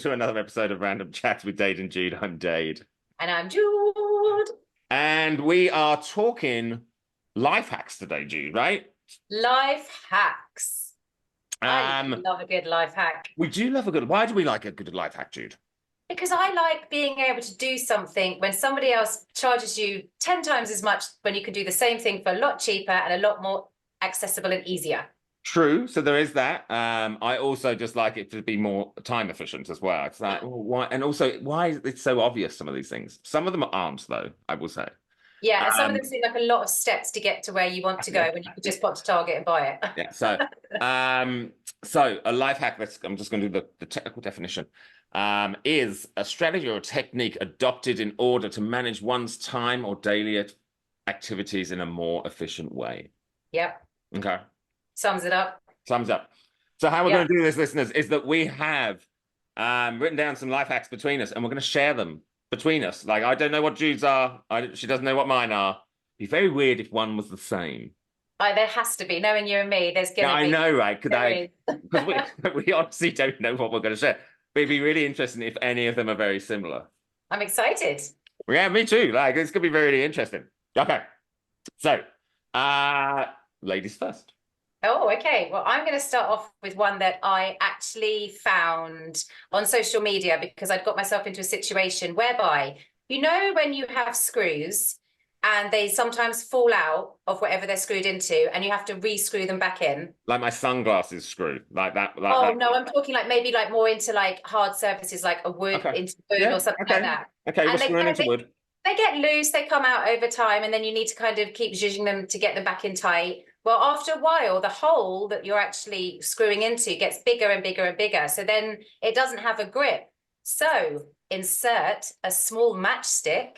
to another episode of Random Chats with Dade and Jude. I'm Dade. And I'm Jude. And we are talking life hacks today, Jude, right? Life hacks. I love a good life hack. We do love a good... Why do we like a good life hack, Jude? Because I like being able to do something when somebody else charges you 10 times as much when you can do the same thing for a lot cheaper and a lot more accessible and easier. True. So there is that. I also just like it to be more time efficient as well. It's like, well, why? And also, why is it so obvious, some of these things? Some of them aren't, though, I will say. Yeah, and some of them seem like a lot of steps to get to where you want to go when you could just pop to Target and buy it. Yeah. So a life hack, I'm just going to do the technical definition, is a strategy or a technique adopted in order to manage one's time or daily activities in a more efficient way. Yep. Okay. Sums it up. Sums up. So how we're going to do this, listeners, is that we have written down some life hacks between us, and we're going to share them between us. Like, I don't know what Jude's are. She doesn't know what mine are. It'd be very weird if one was the same. There has to be. Knowing you and me, there's going to be. I know, right? Because we honestly don't know what we're going to share. But it'd be really interesting if any of them are very similar. I'm excited. Yeah, me too. Like, it's going to be really interesting. Okay. So, ladies first. Oh, okay. Well, I'm going to start off with one that I actually found on social media because I'd got myself into a situation whereby, you know, when you have screws and they sometimes fall out of whatever they're screwed into and you have to re-screw them back in. Like my sunglasses screw, like that. No, I'm talking like maybe like more into like hard surfaces, like a wood into wood or something like that. Okay, we're screwing into wood. They get loose, they come out over time, and then you need to kind of keep zhuzhing them to get them back in tight. Well, after a while, the hole that you're actually screwing into gets bigger and bigger and bigger. So then it doesn't have a grip. So insert a small matchstick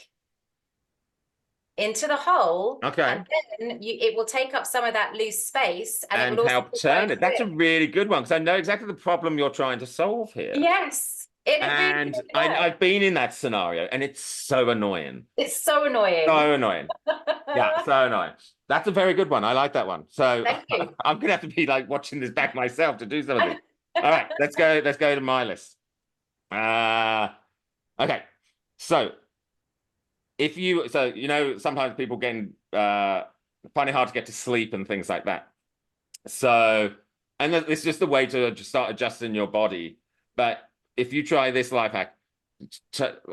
into the hole. Okay. And then it will take up some of that loose space. And it will help turn it. That's a really good one, because I know exactly the problem you're trying to solve here. Yes. And I've been in that scenario, and it's so annoying. It's so annoying. So annoying. Yeah, so annoying. That's a very good one. I like that one. So I'm gonna have to be like watching this back myself to do something. All right, let's go to my list. Okay. So you know, sometimes people find it hard to get to sleep and things like that. So, and it's just a way to just start adjusting your body. But if you try this life hack,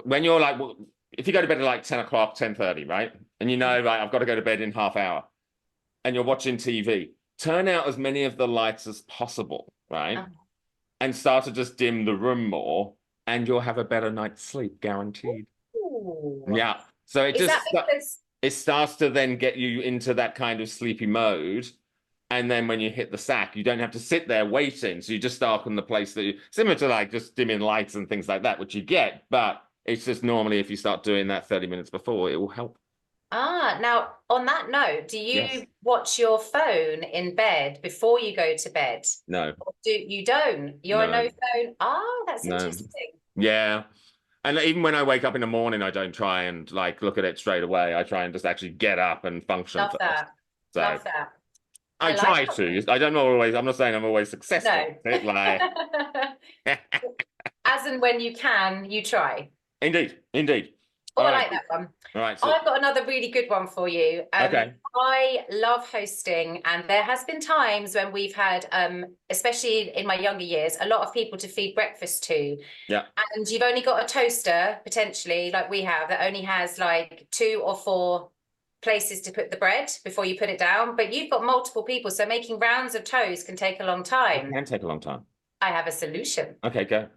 when you're like, well, if you go to bed at like 10 o'clock, 10:30, right? And you know, right, I've got to go to bed in half hour, and you're watching TV, turn out as many of the lights as possible, right? And start to just dim the room more, and you'll have a better night's sleep, guaranteed. Ooh. Yeah. So it starts to then get you into that kind of sleepy mode. And then when you hit the sack, you don't have to sit there waiting. So you just darken the place similar to like just dimming lights and things like that, which you get. But it's just normally if you start doing that 30 minutes before, it will help. Now on that note, do you watch your phone in bed before you go to bed? No. Or you don't? You're a no phone? That's interesting. Yeah. And even when I wake up in the morning, I don't try and like look at it straight away. I try and just actually get up and function. Love that. So, love that. I try to. I don't always. I'm not saying I'm always successful. No. Like... As and when you can, you try. Indeed. Oh, I like that one. All right. So... I've got another really good one for you. Okay. I love hosting, and there has been times when we've had, especially in my younger years, a lot of people to feed breakfast to. Yeah. And you've only got a toaster, potentially, like we have, that only has like 2 or 4 places to put the bread before you put it down, but you've got multiple people, so making rounds of toast can take a long time. It can take a long time. I have a solution. Okay, go.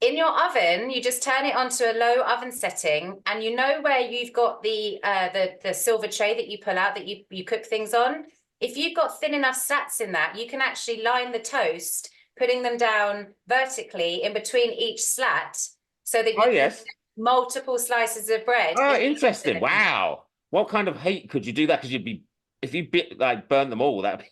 In your oven, you just turn it onto a low oven setting, and you know where you've got the silver tray that you pull out that you cook things on. If you've got thin enough slats in that, you can actually line the toast, putting them down vertically in between each slat, so that you can get multiple slices of bread. Oh, interesting. Wow. What kind of heat could you do that? Because if you burn them all, that'd be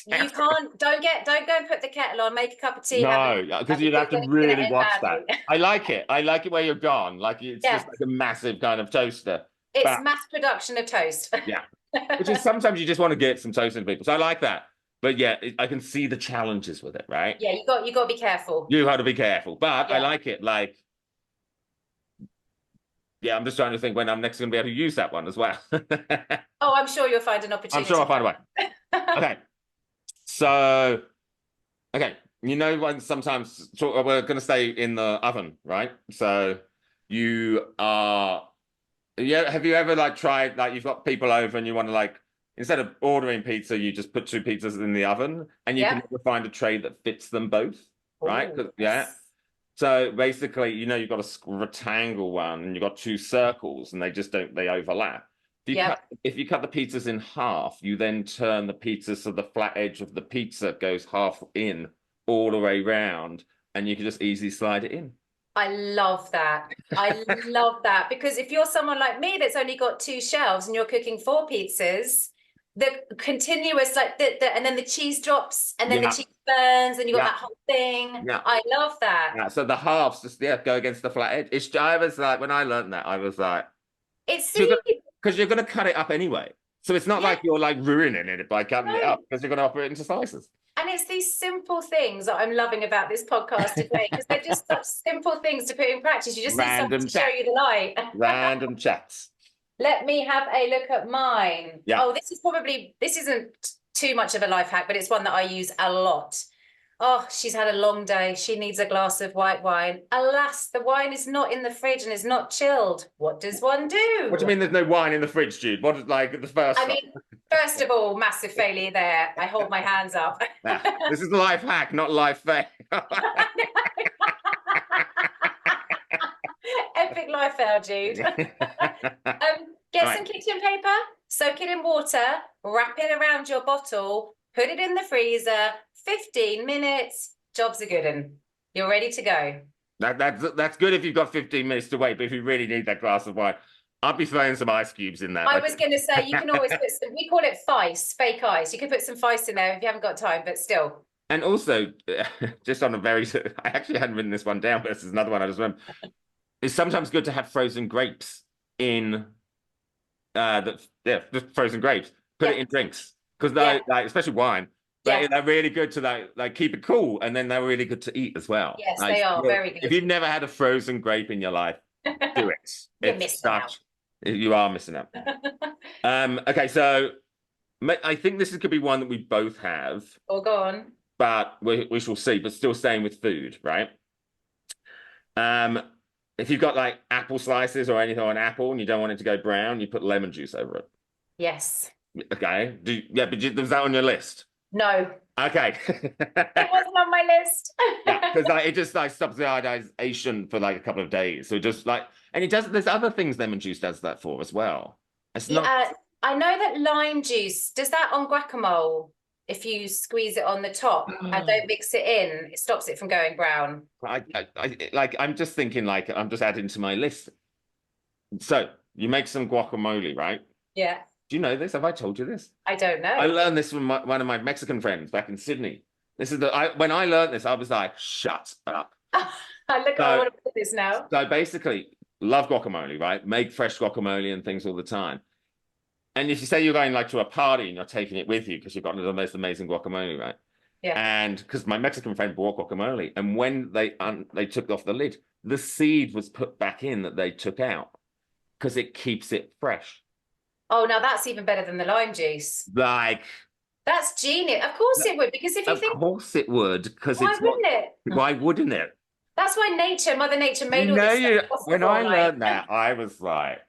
You can't. Don't go and put the kettle on. Make a cup of tea. No, because you'd have to really watch that. I like it. I like it where you're gone. Like it's just like a massive kind of toaster. It's mass production of toast. Yeah, which is sometimes you just want to get some toast into people. So I like that. but yeah, I can see the challenges with it, right? Yeah, you got to be careful. You have to be careful, but I Yeah. like it. Like, yeah, I'm just trying to think when I'm next going to be able to use that one as well. Oh, I'm sure you'll find an I'm sure opportunity. I'll find a way. Okay, so okay, you know when sometimes we're going to stay in the oven, right? So you are, yeah. Have you ever like tried like you've got people over and you want to like instead of ordering pizza, you just put two pizzas in the oven and you can Yeah. never find a tray that fits them both, right? Oh, Yeah. yes. So basically, you know, you've got a rectangle one and you've got two circles and they just don't, they overlap. Yep. If you cut the pizzas in half, you then turn the pizza so the flat edge of the pizza goes half in all the way round and you can just easily slide it in. I love that. I love that because if you're someone like me that's only got two shelves and you're cooking four pizzas, the continuous like and then the cheese drops and then the Yeah, cheese burns and you got yeah, that whole thing. yeah. I love that. Yeah, so the halves just go against the flat edge. I was like, when I learned that, I was like, It's because you're gonna cut it up anyway. So it's not yeah, like you're like ruining it by cutting it no. up because you're gonna offer it into slices. And it's these simple things that I'm loving about this podcast today because they're just such simple things to put in practice. You just need someone Random to show chat, you the light. random chats. Let me have a look at mine. Yeah. Oh, this isn't too much of a life hack, but it's one that I use a lot. Oh, she's had a long day. She needs a glass of white wine. Alas, the wine is not in the fridge and is not chilled. What does one do? What do you mean there's no wine in the fridge, Jude? What is like the first I one? mean, first of all, massive failure there. I hold my hands up. Yeah. This is life hack, not life fail. Epic life fail, Jude. Get Right. some kitchen paper, soak it in water, wrap it around your bottle, put it in the freezer, 15 minutes, job's a good one. You're ready to go. That's good if you've got 15 minutes to wait, but if you really need that glass of wine, I'll be throwing some ice cubes in there. I was going to say, you can always put some, we call it FICE, fake ice. You can put some FICE in there if you haven't got time, but still. And also, just on a very, I actually hadn't written this one down, but this is another one I just remember. It's sometimes good to have frozen grapes in the frozen grapes. Put it in drinks because they like, especially wine. They're really good to like keep it cool, and then they're really good to eat as well. Yes, like, they are very good. If you've never had a frozen grape in your life, do it. You're missing out. You are missing out. Okay, so I think this could be one that we both have. Oh, go on. But we shall see. But still staying with food, right? If you've got like apple slices or anything on an apple and you don't want it to go brown, you put lemon juice over it. Yes. Okay. But was that on your list? No. Okay. It wasn't on my list. Yeah, because like, it just like stops the iodization for like a couple of days. So just like, and it does. There's other things lemon juice does that for as well. It's not. I know that lime juice does that on guacamole. If you squeeze it on the top and don't mix it in, it stops it from going brown. I'm just thinking like I'm just adding to my list. So you make some guacamole, right? Yeah. Do you know this? Have I told you this? I don't know. I learned this from one of my Mexican friends back in Sydney. This is when I learned this, I was like, shut up. I want to put this now. So basically, love guacamole, right? Make fresh guacamole and things all the time. And if you say you're going like to a party and you're taking it with you because you've got the most amazing guacamole, right? Yeah. And because my Mexican friend bought guacamole, and when they took off the lid, the seed was put back in that they took out because it keeps it fresh. Oh, now that's even better than the lime juice. Like that's genius. Of course it would, because if you think, of course it would, because why wouldn't it? Why wouldn't it? That's why Mother Nature made all this stuff possible. When I learned that, I was like,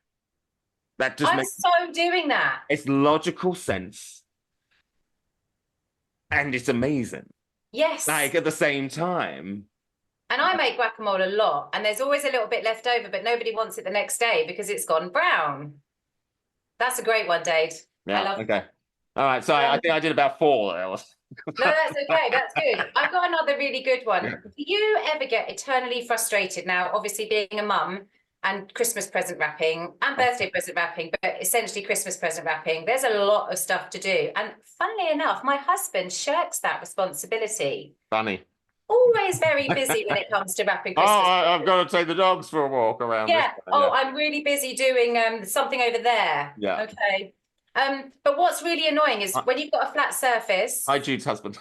that just makes so doing that. It's logical sense. And it's amazing. Yes. Like at the same time. And I make guacamole a lot, and there's always a little bit left over, but nobody wants it the next day because it's gone brown. That's a great one, Dade. Yeah, I love it. Okay. All right, so I think I did about 4 there. No, that's okay. That's good. I've got another really good one. Do you ever get eternally frustrated now, obviously being a mum and Christmas present wrapping and birthday present wrapping, but essentially Christmas present wrapping? There's a lot of stuff to do. And funnily enough, my husband shirks that responsibility. Funny. Always very busy when it comes to wrapping Christmas. I've got to take the dogs for a walk around. Yeah. I'm really busy doing something over there. Yeah. Okay. But what's really annoying is when you've got a flat surface. Hi, Jude's husband.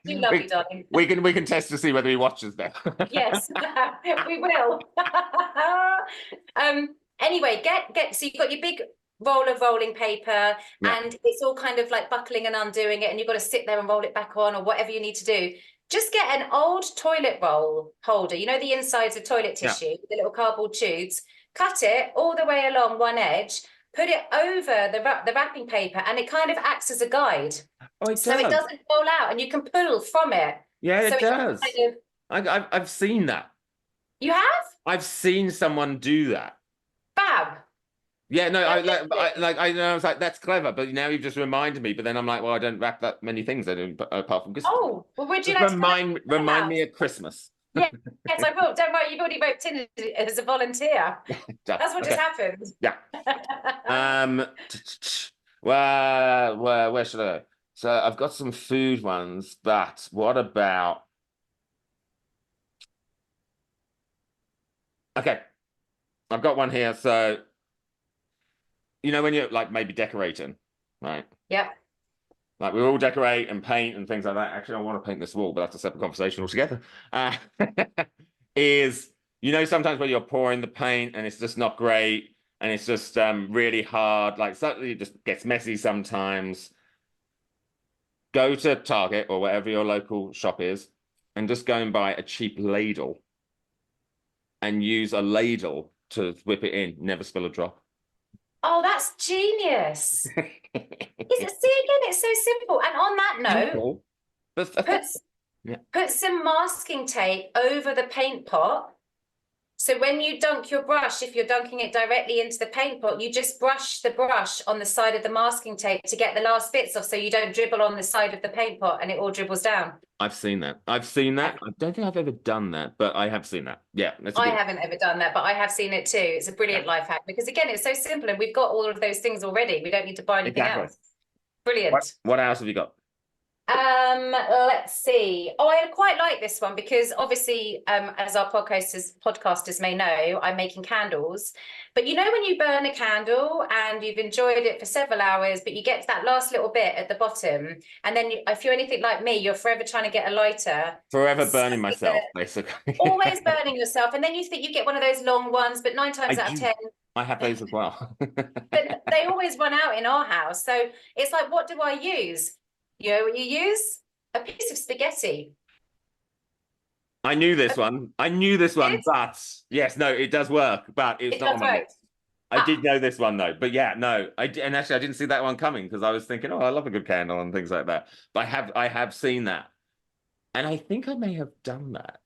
Do love you, darling. We can test to see whether he watches now. Yes, we will. Anyway, so you've got your big roll of rolling paper, and it's all kind of like buckling and undoing it, and you've got to sit there and roll it back on, or whatever you need to do. Just get an old toilet roll holder, you know, the insides of toilet tissue, the little cardboard tubes, cut it all the way along one edge, put it over the wrapping paper, and it kind of acts as a guide. Oh, it so it doesn't roll out, and you can pull from it. Yeah, it so does. Kind of... I've seen that. You have? I've seen someone do that. Fab. Yeah, no, I was like, that's clever, but now you've just reminded me. But then I'm like, well, I don't wrap that many things I do, apart from Christmas. Oh, well, would you like to remind me at Christmas? Yeah, yes, I will. Don't worry, you've already roped in as a volunteer. That's what just happened. Yeah. Where should I go? So I've got some food ones, but what about? Okay, I've got one here. So, you know, when you're like maybe decorating, right? Yeah. Like we all decorate and paint and things like that. Actually, I want to paint this wall, but that's a separate conversation altogether. Is, you know, sometimes when you're pouring the paint and it's just not great and it's just really hard, like suddenly it just gets messy sometimes. Go to Target or wherever your local shop is and just go and buy a cheap ladle and use a ladle to whip it in. Never spill a drop. Oh, that's genius. See, again, it's so simple. And on that note, put some masking tape over the paint pot. So when you dunk your brush, if you're dunking it directly into the paint pot, you just brush the brush on the side of the masking tape to get the last bits off, so you don't dribble on the side of the paint pot and it all dribbles down. I've seen that. I don't think I've ever done that, but I have seen that. Yeah. I haven't ever done that, but I have seen it too. It's a brilliant life hack because, again, it's so simple and we've got all of those things already. We don't need to buy anything else. Brilliant. What else have you got? Let's see. Oh, I quite like this one because obviously, as our podcasters may know, I'm making candles. But you know, when you burn a candle and you've enjoyed it for several hours, but you get to that last little bit at the bottom, and then if you're anything like me, you're forever trying to get a lighter. Forever burning myself, basically. Always burning yourself. And then you think you get one of those long ones, but 9 times out of 10, I have those as well. but they always run out in our house. So it's like, what do I use? You know what you use? A piece of spaghetti. I knew this one. But yes, no, it does work, but it's not on my list. I did know this one though, but yeah, no, and actually I didn't see that one coming because I was thinking, oh, I love a good candle and things like that. But I have seen that, and I think I may have done that.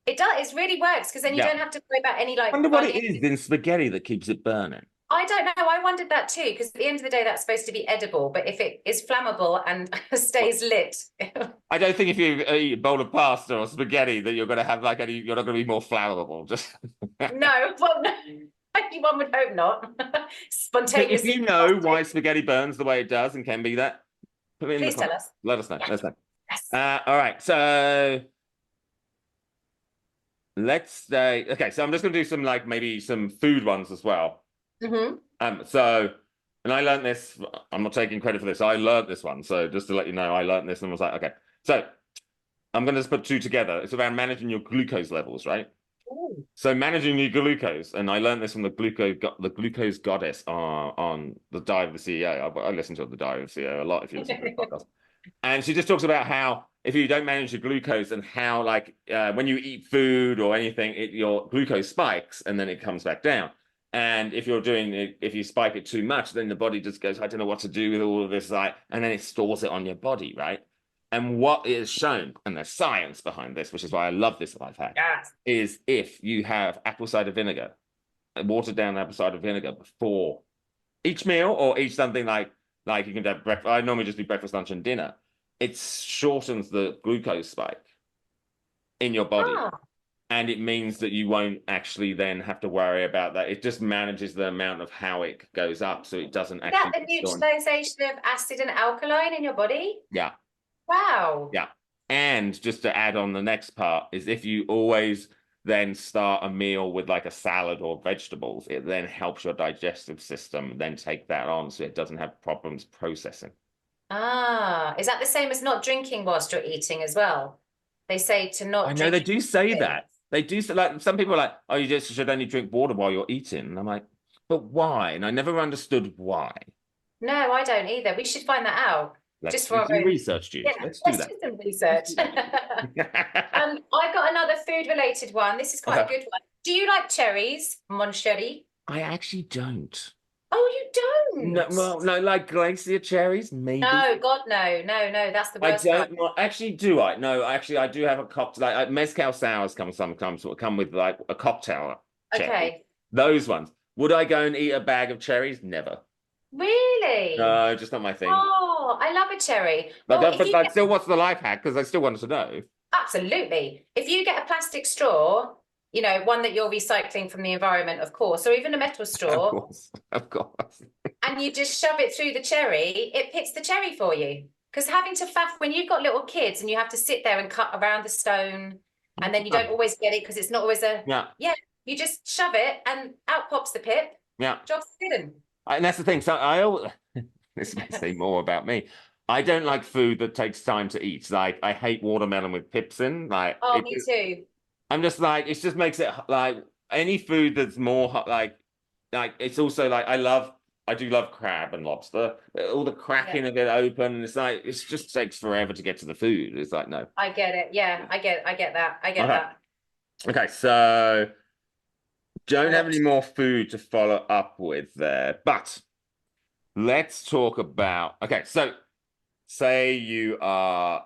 It does. It really works because then you don't have to worry about any like. I wonder what it is in spaghetti that keeps it burning. I don't know. I wondered that too, because at the end of the day, that's supposed to be edible. But if it is flammable and stays lit, I don't think if you eat a bowl of pasta or spaghetti that you're going to have like you're not going to be more flammable. Just no. Well, no. One would hope not. Spontaneous. If you know why spaghetti burns the way it does and can be that, put it in please tell us. Let us know. Yeah. Let us know. Yes. All right. So let's say, okay. So I'm just going to do some like maybe some food ones as well. Mm-hmm. And I learned this. I'm not taking credit for this. I learned this one. So just to let you know, I learned this and was like, okay. So I'm going to just put two together. It's around managing your glucose levels, right? Ooh. So managing your glucose, and I learned this from the glucose goddess on the Diary of the CEO. I listen to the Diary of the CEO a lot if you listen to the podcast. And she just talks about how if you don't manage your glucose and how like when you eat food or anything, your glucose spikes and then it comes back down. And if you spike it too much, then the body just goes, I don't know what to do with all of this, like, and then it stores it on your body, right? And what is shown, and there's science behind this, which is why I love this life hack, is if you have apple cider vinegar, watered down apple cider vinegar before each meal or each something like you can have breakfast. I normally just do breakfast, lunch, and dinner. It shortens the glucose spike in your body. And it means that you won't actually then have to worry about that. It just manages the amount of how it goes up, so it doesn't actually. Is that the neutralization of acid and alkaline in your body? Yeah. Wow. Yeah. And just to add on the next part is if you always then start a meal with like a salad or vegetables, it then helps your digestive system then take that on so it doesn't have problems processing. Ah, is that the same as not drinking whilst you're eating as well? They say to I not know drink. they do say that. They do say, like, some people are like, oh, you just should only drink water while you're eating. And I'm like, but why? And I never understood why. No, I don't either. We should find that out Let's just for do our some own. research, Yeah, Jude. Let's do let's that. do some research. I've got another food related one. This is quite a Okay. good one. Do you like cherries, mon chéri? I actually don't. Oh, you No, don't? well, no, like glacier cherries, maybe. No, God, no, no, no. That's the I worst kind. don't. Well, actually, do I? No, actually, I do have a cocktail. Like mezcal sours come sometimes sort of come with like a cocktail cherry. Okay. Those ones. Would I go and eat a bag of cherries? Never. Really? No, just not my thing. Oh, I love a cherry. But, Well, if but you like, still, what's the life hack? Because I still wanted to know. absolutely, if you get a plastic straw, you know, one that you're recycling from the environment, of course, or even a metal Of straw, course, of course. and you just shove it through the cherry, it picks the cherry for you. Because having to faff when you've got little kids and you have to sit there and cut around the stone, and then you don't always get it because it's not always a Yeah, yeah. You just shove it and out pops the pip. yeah. Job's hidden. And that's the thing. So I always, this may say more about me. I don't like food that takes time to eat. Like I hate watermelon with pips in. Like Oh, me too. I'm just like it just makes it like any food that's more like it's also like I do love crab and lobster. All the cracking of it open, it's like it just takes forever to get to the food. It's like no. I get it. Yeah, I get that. I get Okay. that. Okay, so don't I have got any more food to follow up with there, but let's talk about okay, so say you are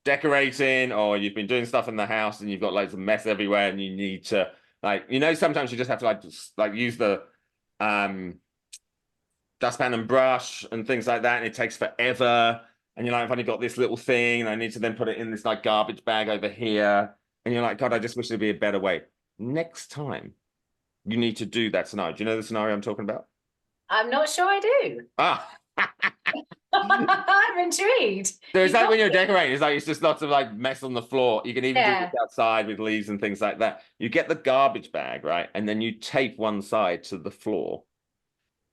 decorating or you've been doing stuff in the house and you've got loads of mess everywhere and you need to like sometimes you just have to like use the um dustpan and brush and things like that and it takes forever and you're like I've only got this little thing and I need to then put it in this like garbage bag over here and you're like God I just wish there'd be a better way. Next time you need to do that scenario. Do you know the scenario I'm talking about? I'm not sure I do. Ah. I'm intrigued. So it's You like when got you're decorating, it's like it's just lots of like mess on the floor. You can even do yeah. this outside with leaves and things like that. You get the garbage bag, right? And then you tape one side to the floor.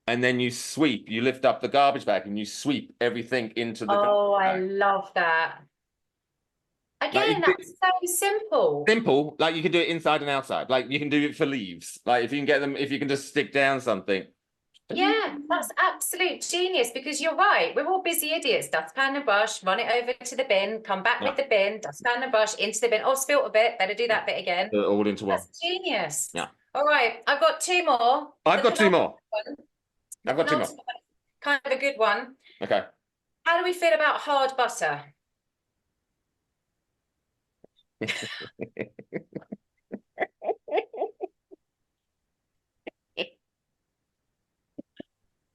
And then you sweep, you lift up the garbage bag and you sweep everything into the Oh, garbage I bag. love that. Like Again, that's so simple. simple, like you can do it inside and outside. Like you can do it for leaves. Like if you can get them, if you can just stick down something. Yeah, that's absolute genius because you're right. We're all busy idiots. Dustpan and brush, run it over to the bin, come back Yeah. with the bin, dustpan and brush into the bin. Oh, spilt a bit. Better do that bit again. All into one. That's genius. Yeah. All right, I've got two more. I've got two more. The I've got two more. penultimate one, kind of a good one. Okay. How do we feel about hard butter?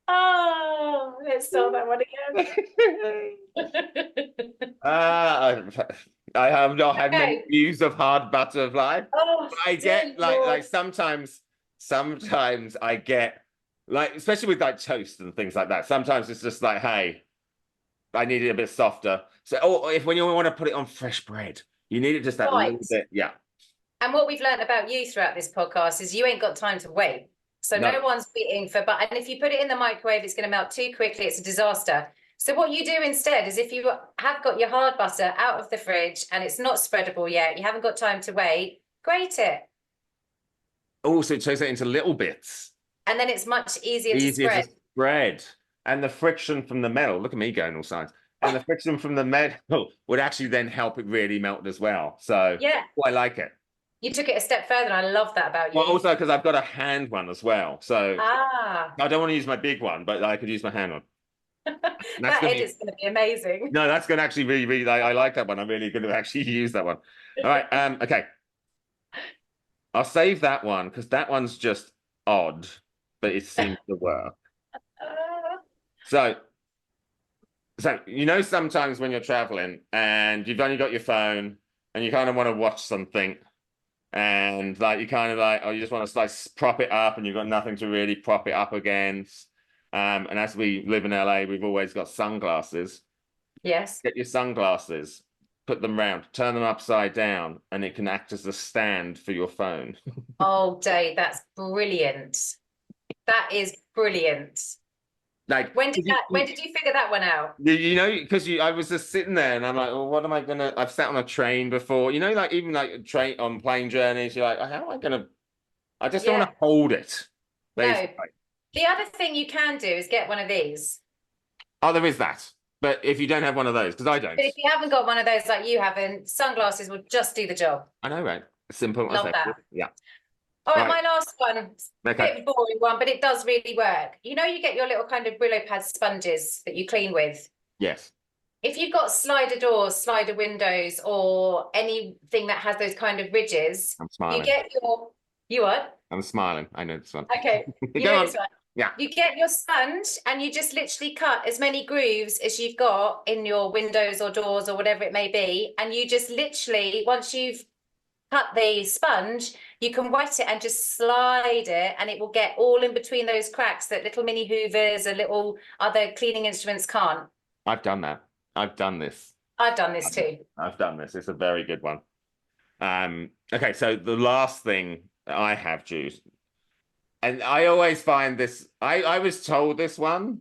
Oh, let's start that one again. I have not had many Okay. views of hard butterfly. Oh, I dear get Lord. like sometimes I get like especially with like toast and things like that. Sometimes it's just like, hey, I need it a bit softer. So or if when you want to put it on fresh bread, you need it just that little Right. bit. Yeah. And what we've learned about you throughout this podcast is you ain't got time to wait. So no one's waiting for, but and if you put it in the microwave, it's going to melt too quickly. It's a disaster. So what you do instead is if you have got your hard butter out of the fridge and it's not spreadable yet, you haven't got time to wait, grate it. Also, it takes it into little bits. And then it's much easier to Easier spread. to spread. And the friction from the metal, look at me going all sides. And the friction from the metal would actually then help it really melt as well. So Yeah, I like it. you took it a step further, and I love that about you. Well, also because I've got a hand one as well. So Ah, I don't want to use my big one, but I could use my hand one. that edit's going to be amazing. No, that's going to actually really, really, I like that one. I'm really going to actually use that one. All right. Okay. I'll save that one because that one's just odd, but it seems to work. So sometimes when you're traveling and you've only got your phone and you kind of want to watch something and like you kind of like, oh, you just want to like prop it up and you've got nothing to really prop it up against. And as we live in LA, we've always got sunglasses. Yes. Get your sunglasses, put them round, turn them upside down, and it can act as a stand for your phone. Oh, Dave, that's brilliant. That is brilliant. Like, When did you figure that one out? you know, because I was just sitting there and I'm like, well, what am I gonna? I've sat on a train before, you know, like even like train on plane journeys. You're like, how am I gonna? I just don't want Yeah. to hold it. No. Basically. The other thing you can do is get one of these. Oh, there is that. But if you don't have one of those, because I don't, But if you haven't got one of those like you haven't, sunglasses will just do the job. I know, right? Simple as Love that. that. Yeah. All right, Right. my last one, Okay. bit of a boring one, but it does really work. You know, you get your little kind of Brillo pad sponges that you clean with. Yes. If you've got slider doors, slider windows, or anything that has those kind of ridges, I'm you smiling. get your, you what? I'm smiling. I know this one. Okay, you Go know on. this one. Yeah. You get your sponge and you just literally cut as many grooves as you've got in your windows or doors or whatever it may be. And you just literally, once you've cut the sponge, you can wet it and just slide it and it will get all in between those cracks that little mini hoovers and little other cleaning instruments can't. I've done that. I've done this. I've done this too. I've done this. It's a very good one. Okay, so the last thing I have, Juice, and I always find this, I was told this one.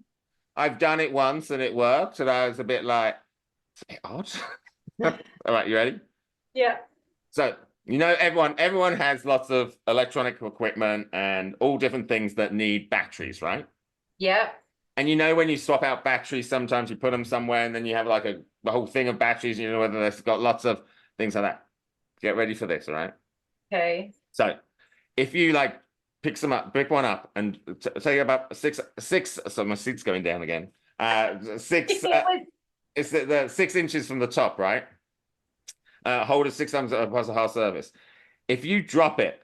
I've done it once and it worked, and I was a bit like, it's a bit odd. All right, you ready? Yeah. So, you know, everyone has lots of electronic equipment and all different things that need batteries, right? Yeah. And you know, when you swap out batteries, sometimes you put them somewhere and then you have like a whole thing of batteries, you know, whether it's got lots of things like that. Get ready for this, all right? Okay. So if you like pick one up and take about six, so my seat's going down again. Six, it's the 6 inches from the top, right? Hold it 6 times across a half surface. If you drop it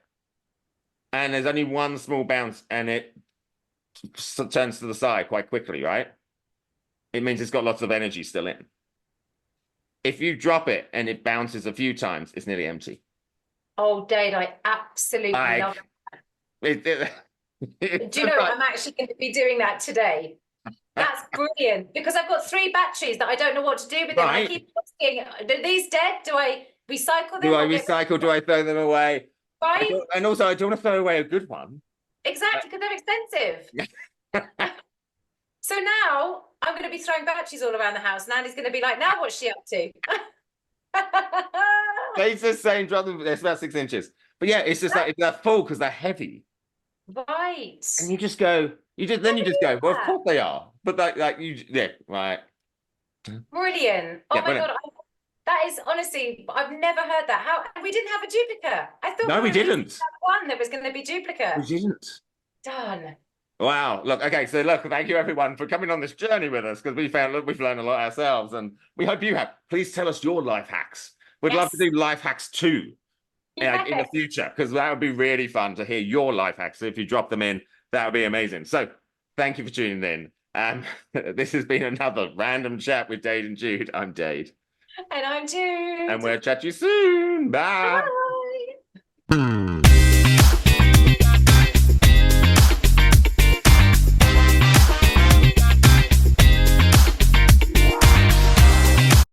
and there's only one small bounce and it turns to the side quite quickly, right? It means it's got lots of energy still in. If you drop it and it bounces a few times, it's nearly empty. Oh, Dade, I absolutely love it. Do you know, I'm actually going to be doing that today. That's brilliant because I've got 3 batteries that I don't know what to do with them. Right. I keep asking, are these dead? Do I recycle them? Do I recycle? Do I throw them away? Right. And also, I don't want to throw away a good one. Exactly, because they're expensive. So now I'm going to be throwing batteries all around the house. And Andy's going to be like, now what's she up to? It's the same, it's about 6 inches. But yeah, it's just like, they're full because they're heavy. Right. And you just go, well, of course they are. But yeah, right. Brilliant. Oh my God. That is honestly, I've never heard that. How we didn't have a duplicate. I thought no, we didn't. One that was going to be duplicate. We didn't. Done. Wow. Look, okay, so look, thank you everyone for coming on this journey with us because we've learned a lot ourselves and we hope you have. Please tell us your life hacks. We'd love to do life hacks too in the future because that would be really fun to hear your life hacks. So if you drop them in, that would be amazing. So thank you for tuning in. This has been another random chat with Dade and Jude. I'm Dade. And I'm Jude. And we'll chat to you soon. Bye. Bye.